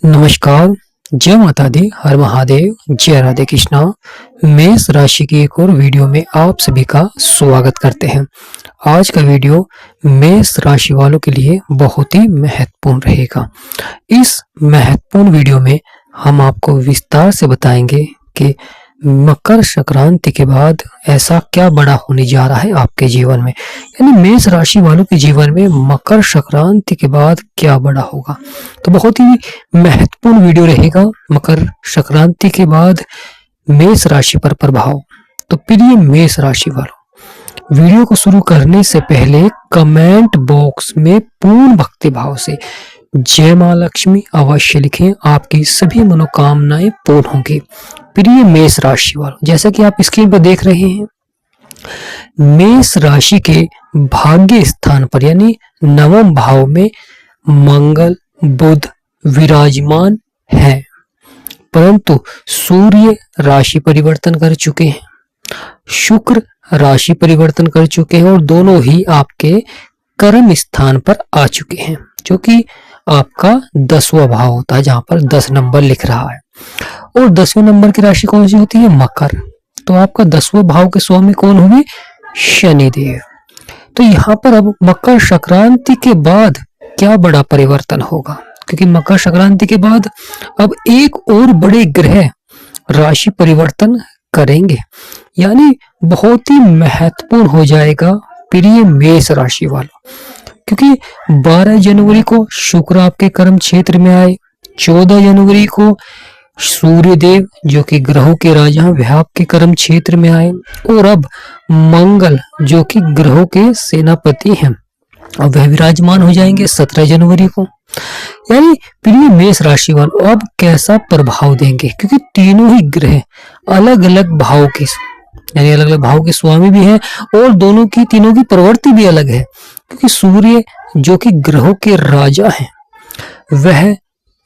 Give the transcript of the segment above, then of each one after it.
नमस्कार। जय माता दी, हर महादेव, जय राधे कृष्णा। मेष राशि की एक और वीडियो में आप सभी का स्वागत करते हैं। आज का वीडियो मेष राशि वालों के लिए बहुत ही महत्वपूर्ण रहेगा। इस महत्वपूर्ण वीडियो में हम आपको विस्तार से बताएंगे कि मकर संक्रांति के बाद ऐसा क्या बड़ा होने जा रहा है आपके जीवन में, यानी मेष राशि वालों के जीवन में मकर संक्रांति के बाद क्या बड़ा होगा। तो बहुत ही महत्वपूर्ण वीडियो रहेगा। मकर संक्रांति के बाद मेष राशि पर प्रभाव। तो प्रिय मेष राशि वालों, वीडियो को शुरू करने से पहले कमेंट बॉक्स में पूर्ण भक्ति भाव से जय मां लक्ष्मी अवश्य लिखें। आपकी सभी मनोकामनाएं पूर्ण होंगी। प्रिय मेष राशि वालों, जैसा कि आप स्क्रीन पर देख रहे हैं, मेष राशि के भाग्य स्थान पर यानी नवम भाव में मंगल बुध विराजमान है, परंतु सूर्य राशि परिवर्तन कर चुके हैं, शुक्र राशि परिवर्तन कर चुके हैं और दोनों ही आपके कर्म स्थान पर आ चुके हैं, जो कि आपका 10वां भाव होता है, जहां पर 10 नंबर लिख रहा है। और 10वें नंबर की राशि कौन सी होती है? मकर। तो आपका 10वें भाव के स्वामी कौन हुए? शनिदेव। तो यहाँ पर अब मकर संक्रांति के बाद क्या बड़ा परिवर्तन होगा, क्योंकि मकर संक्रांति के बाद अब एक और बड़े ग्रह राशि परिवर्तन करेंगे, यानी बहुत ही महत्वपूर्ण हो जाएगा प्रिय मेष राशि वालों। क्योंकि 12 जनवरी को शुक्र आपके कर्म क्षेत्र में आए, 14 जनवरी को सूर्य देव जो कि ग्रहों के राजा वह आपके कर्म क्षेत्र में आए, और अब मंगल जो कि ग्रहों के सेनापति हैं अब वह विराजमान हो जाएंगे 17 जनवरी को। यानी प्रिय मेष राशि वालों अब कैसा प्रभाव देंगे, क्योंकि तीनों ही ग्रह अलग अलग भाव के यानी अलग अलग भाव के स्वामी भी हैं और दोनों की तीनों की प्रवृत्ति भी अलग है। क्योंकि सूर्य जो कि ग्रहों के राजा हैं वह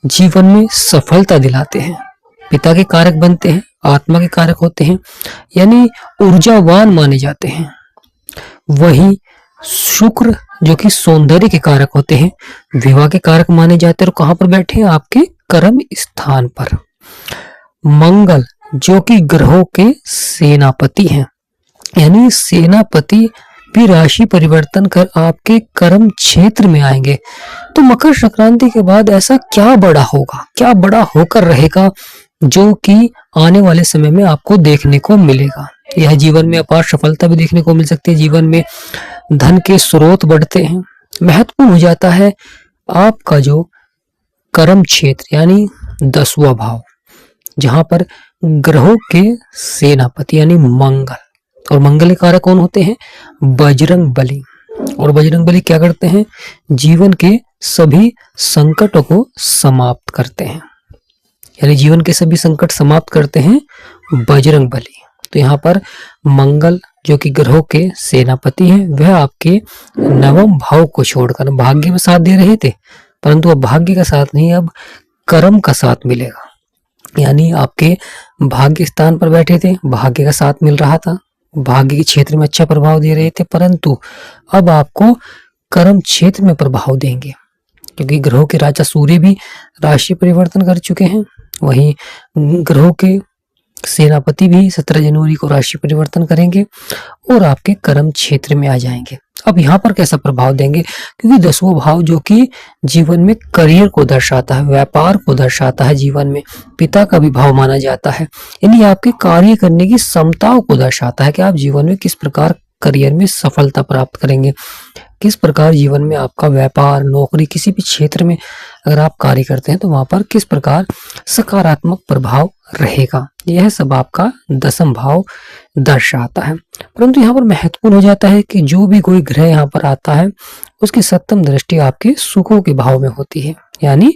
जीवन में सफलता दिलाते हैं, पिता के कारक बनते हैं, आत्मा के कारक होते हैं, यानी ऊर्जावान माने जाते हैं। वही शुक्र जो कि सौंदर्य के कारक होते हैं, विवाह के कारक माने जाते हैं, और कहां पर बैठे हैं? आपके कर्म स्थान पर। मंगल जो कि ग्रहों के सेनापति हैं, यानी सेनापति भी राशि परिवर्तन कर आपके कर्म क्षेत्र में आएंगे। तो मकर संक्रांति के बाद ऐसा क्या बड़ा होगा, क्या बड़ा होकर रहेगा जो कि आने वाले समय में आपको देखने को मिलेगा। यह जीवन में अपार सफलता भी देखने को मिल सकती है, जीवन में धन के स्रोत बढ़ते हैं। महत्वपूर्ण हो जाता है आपका जो कर्म क्षेत्र यानी 10वां भाव, जहां पर ग्रहों के सेनापति यानी मंगल, और मंगल के कारक कौन होते हैं? बजरंग बली। और बजरंग बली क्या करते हैं? जीवन के सभी संकटों को समाप्त करते हैं, यानी जीवन के सभी संकट समाप्त करते हैं बजरंग बली। तो यहाँ पर मंगल जो कि ग्रहों के सेनापति हैं वह आपके नवम भाव को छोड़कर भाग्य में साथ दे रहे थे, परंतु अब भाग्य का साथ नहीं, अब कर्म का साथ मिलेगा। यानी आपके भाग्य स्थान पर बैठे थे, भाग्य का साथ मिल रहा था, भाग्य के क्षेत्र में अच्छा प्रभाव दे रहे थे, परंतु अब आपको कर्म क्षेत्र में प्रभाव देंगे, क्योंकि ग्रहों के राजा सूर्य भी राशि परिवर्तन कर चुके हैं। वहीं ग्रहों के सेनापति भी 17 जनवरी को राशि परिवर्तन करेंगे और आपके कर्म क्षेत्र में आ जाएंगे। अब यहाँ पर कैसा प्रभाव देंगे, क्योंकि 10वां भाव जो कि जीवन में करियर को दर्शाता है, व्यापार को दर्शाता है, जीवन में पिता का भी भाव माना जाता है, यानी आपके कार्य करने की क्षमताओं को दर्शाता है कि आप जीवन में किस प्रकार करियर में सफलता प्राप्त करेंगे, किस प्रकार जीवन में आपका व्यापार, नौकरी, किसी भी क्षेत्र में अगर आप कार्य करते हैं तो वहां पर किस प्रकार सकारात्मक प्रभाव रहेगा। यह सब आपका 10वां भाव दर्शाता है। परंतु यहाँ पर महत्वपूर्ण हो जाता है कि जो भी कोई ग्रह यहाँ पर आता है उसकी 7वीं दृष्टि आपके सुखों के भाव में होती है, यानी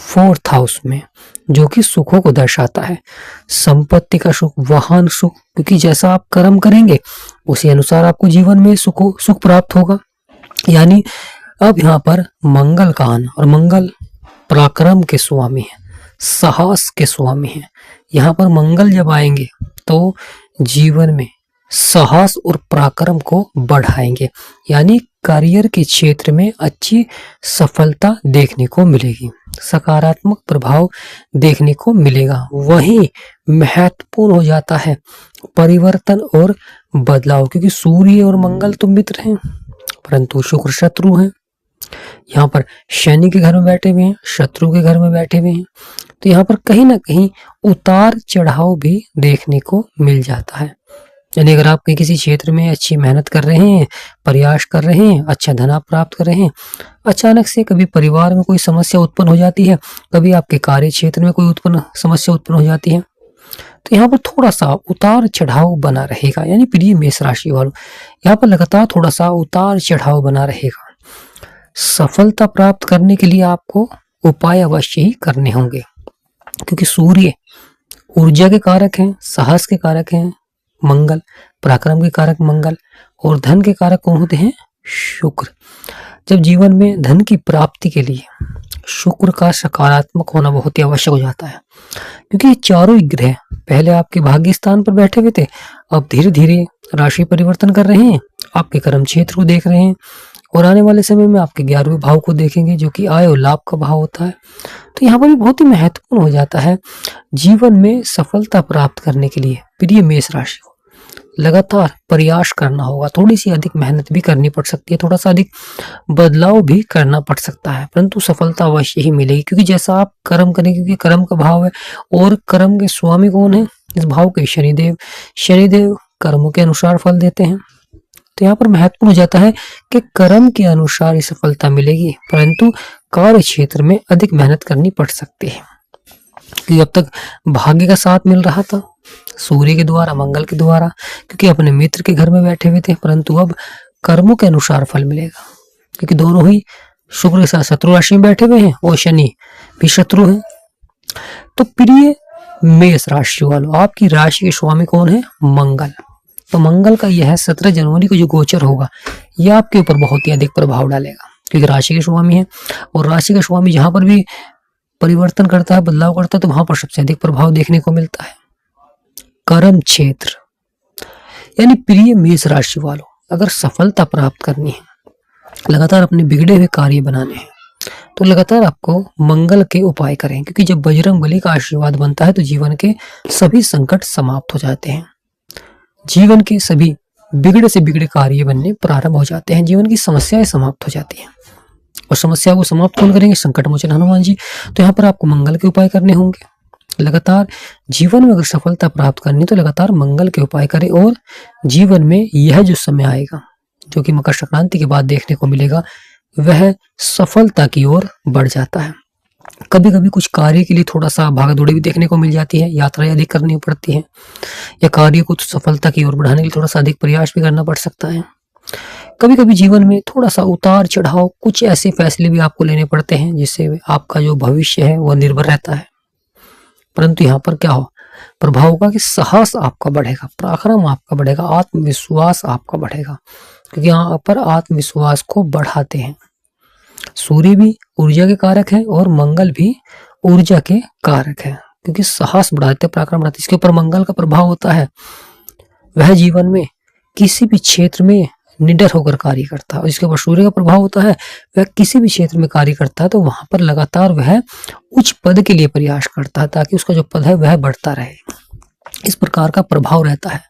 4th हाउस में, जो कि सुखों को दर्शाता है। संपत्ति का सुख, वाहन सुख, क्योंकि जैसा आप कर्म करेंगे उसी अनुसार आपको जीवन में सुख प्राप्त होगा। यानी अब यहाँ पर मंगल का आना, और मंगल पराक्रम के स्वामी है, साहस के स्वामी है। यहाँ पर मंगल जब आएंगे तो जीवन में साहस और पराक्रम को बढ़ाएंगे, यानी करियर के क्षेत्र में अच्छी सफलता देखने को मिलेगी, सकारात्मक प्रभाव देखने को मिलेगा। वहीं महत्वपूर्ण हो जाता है परिवर्तन और बदलाव, क्योंकि सूर्य और मंगल तो मित्र हैं परंतु शुक्र शत्रु हैं। यहाँ पर शनि के घर में बैठे हुए हैं, शत्रु के घर में बैठे हुए हैं, तो यहाँ पर कहीं ना कहीं उतार चढ़ाव भी देखने को मिल जाता है। यानी अगर आप किसी क्षेत्र में अच्छी मेहनत कर रहे हैं, प्रयास कर रहे हैं, अच्छा धन प्राप्त कर रहे हैं, अचानक से कभी परिवार में कोई समस्या उत्पन्न हो जाती है, कभी आपके कार्य क्षेत्र में कोई समस्या उत्पन्न हो जाती है, तो यहाँ पर थोड़ा सा उतार चढ़ाव बना रहेगा। यानी प्रिय मेष राशि वालों, यहाँ पर लगातार थोड़ा सा उतार चढ़ाव बना रहेगा। सफलता प्राप्त करने के लिए आपको उपाय अवश्य ही करने होंगे, क्योंकि सूर्य ऊर्जा के कारक हैं, साहस के कारक हैं मंगल, पराक्रम के कारक मंगल, और धन के कारक कौन होते हैं? शुक्र। जब जीवन में धन की प्राप्ति के लिए शुक्र का सकारात्मक होना बहुत ही आवश्यक हो जाता है, क्योंकि ये चारों ग्रह पहले आपके भाग्य स्थान पर बैठे हुए थे, अब धीरे धीरे राशि परिवर्तन कर रहे हैं, आपके कर्म क्षेत्र को देख रहे हैं, और आने वाले समय में आपके 11वें भाव को देखेंगे जो कि आय और लाभ का भाव होता है। तो यहाँ पर भी बहुत ही महत्वपूर्ण हो जाता है जीवन में सफलता प्राप्त करने के लिए प्रिय मेष राशि को लगातार प्रयास करना होगा, थोड़ी सी अधिक मेहनत भी करनी पड़ सकती है, थोड़ा सा अधिक बदलाव भी करना पड़ सकता है, परंतु सफलता अवश्य ही मिलेगी, क्योंकि जैसा आप कर्म करेंगे, क्योंकि कर्म का भाव है और कर्म के स्वामी कौन है? इस भाव के शनिदेव। शनिदेव कर्मों के अनुसार फल देते हैं, तो यहाँ पर महत्वपूर्ण हो जाता है कि कर्म के अनुसार ही सफलता मिलेगी, परंतु कार्य क्षेत्र में अधिक मेहनत करनी पड़ सकती है। कि अब तक भाग्य का साथ मिल रहा था सूर्य के द्वारा, मंगल के द्वारा, क्योंकि अपने मित्र के घर में बैठे हुए थे, परंतु अब कर्मों के अनुसार फल मिलेगा, क्योंकि दोनों ही शुक्र के साथ शत्रु राशि में बैठे हुए हैं और शनि भी शत्रु है। तो प्रिय मेष राशि वालों, आपकी राशि के स्वामी कौन है? मंगल। तो मंगल का यह 17 जनवरी को जो गोचर होगा यह आपके ऊपर बहुत ही अधिक प्रभाव डालेगा, क्योंकि राशि के स्वामी है, और राशि का स्वामी जहां पर भी परिवर्तन करता है, बदलाव करता है, तो वहां पर सबसे अधिक प्रभाव देखने को मिलता है कर्म क्षेत्र। यानी प्रिय मेष राशि वालों, अगर सफलता प्राप्त करनी है, लगातार अपने बिगड़े हुए कार्य बनाने हैं, तो लगातार आपको मंगल के उपाय करें, क्योंकि जब बजरंगबली का आशीर्वाद बनता है तो जीवन के सभी संकट समाप्त हो जाते हैं, जीवन के सभी बिगड़े से बिगड़े कार्य बनने प्रारंभ हो जाते हैं, जीवन की समस्याएं समाप्त हो जाती हैं। और समस्या को समाप्त कौन करेंगे? संकट मोचन हनुमान जी। तो यहाँ पर आपको मंगल के उपाय करने होंगे। लगातार जीवन में अगर सफलता प्राप्त करनी तो लगातार मंगल के उपाय करें, और जीवन में यह जो समय आएगा जो कि मकर संक्रांति के बाद देखने को मिलेगा, वह सफलता की ओर बढ़ जाता है। कभी कभी कुछ कार्य के लिए थोड़ा सा भागदौड़ी भी देखने को मिल जाती है, यात्राएं अधिक करनी पड़ती हैं, या कार्य को सफलता की ओर बढ़ाने के लिए थोड़ा सा अधिक प्रयास भी करना पड़ सकता है। कभी कभी जीवन में थोड़ा सा उतार चढ़ाव, कुछ ऐसे फैसले भी आपको लेने पड़ते हैं जिससे आपका जो भविष्य है वह निर्भर रहता है, परंतु यहाँ पर क्या हो प्रभाव होगा कि साहस आपका बढ़ेगा, पराक्रम आपका बढ़ेगा, आत्मविश्वास आपका बढ़ेगा, क्योंकि यहाँ पर आत्मविश्वास को बढ़ाते हैं। सूर्य भी ऊर्जा के कारक है और मंगल भी ऊर्जा के कारक है, क्योंकि साहस बढ़ाते, पराक्रम बढ़ाते, इसके ऊपर मंगल का प्रभाव होता है। वह जीवन में किसी भी क्षेत्र में निडर होकर कार्य करता है, और इसके ऊपर सूर्य का प्रभाव होता है, वह किसी भी क्षेत्र में कार्य करता है तो वहां पर लगातार वह उच्च पद के लिए प्रयास करता है, ताकि उसका जो पद है वह बढ़ता रहे। इस प्रकार का प्रभाव रहता है।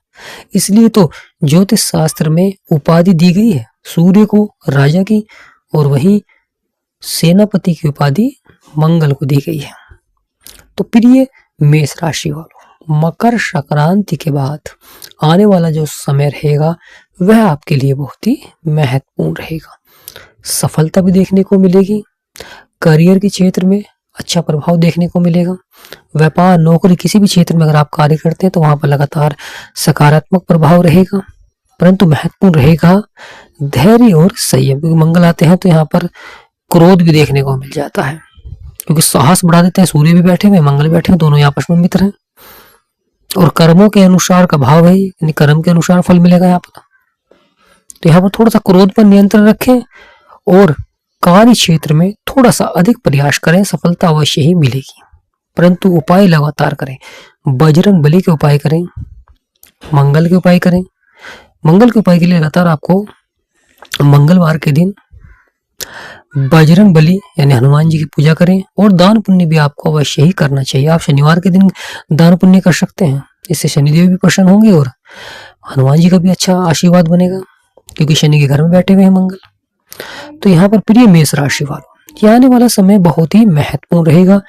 इसलिए तो ज्योतिष शास्त्र में उपाधि दी गई है सूर्य को राजा की, और वही सेनापति की उपाधि मंगल को दी गई है। तो प्रिय मेष राशि वालों, मकर संक्रांति के बाद आने वाला जो समय रहेगा वह आपके लिए बहुत ही महत्वपूर्ण रहेगा। सफलता भी देखने को मिलेगी, करियर के क्षेत्र में अच्छा प्रभाव देखने को मिलेगा, व्यापार नौकरी किसी भी क्षेत्र में अगर आप कार्य करते हैं तो वहां पर लगातार सकारात्मक प्रभाव रहेगा, परंतु महत्वपूर्ण रहेगा धैर्य और संयम, क्योंकि मंगल आते हैं तो यहाँ पर क्रोध भी देखने को मिल जाता है, क्योंकि साहस बढ़ा देते हैं। सूर्य भी बैठे हुए, मंगल बैठे हैं, दोनों आपस में मित्र हैं, और कर्मों के अनुसार का भाव है, यानी कर्म के अनुसार फल मिलेगा यहाँ पर। तो यहाँ पर थोड़ा सा क्रोध पर नियंत्रण रखें, और कार्य क्षेत्र में थोड़ा सा अधिक प्रयास करें, सफलता अवश्य ही मिलेगी, परंतु उपाय लगातार करें। बजरंग बली के उपाय करें, मंगल के उपाय करें, मंगल के उपाय के लिए लगातार आपको मंगलवार के दिन बजरंग बली यानी हनुमान जी की पूजा करें और दान पुण्य भी आपको अवश्य ही करना चाहिए। आप शनिवार के दिन दान पुण्य कर सकते हैं, इससे शनिदेव भी प्रसन्न होंगे और हनुमान जी का भी अच्छा आशीर्वाद बनेगा, क्योंकि शनि के घर में बैठे हुए हैं मंगल। तो यहाँ पर प्रिय मेष राशि वालों, ये आने वाला समय बहुत ही महत्वपूर्ण रहेगा।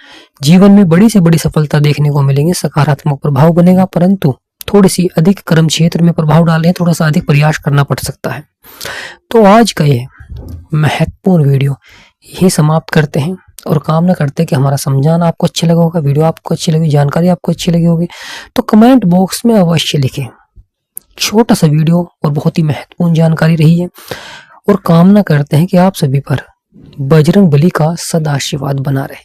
जीवन में बड़ी से बड़ी सफलता देखने को मिलेंगे, सकारात्मक प्रभाव बनेगा, परंतु थोड़ी सी अधिक कर्म क्षेत्र में प्रभाव डालें, थोड़ा सा अधिक प्रयास करना पड़ सकता है। तो आज का ये महत्वपूर्ण वीडियो यही समाप्त करते हैं और कामना करते हैं कि हमारा समझाना आपको अच्छा लगा होगा, वीडियो आपको अच्छी लगी, जानकारी आपको अच्छी लगी होगी। तो कमेंट बॉक्स में अवश्य लिखें। छोटा सा वीडियो और बहुत ही महत्वपूर्ण जानकारी रही है और कामना करते हैं कि आप सभी पर बजरंग बली का सदा आशीर्वाद बना रहे।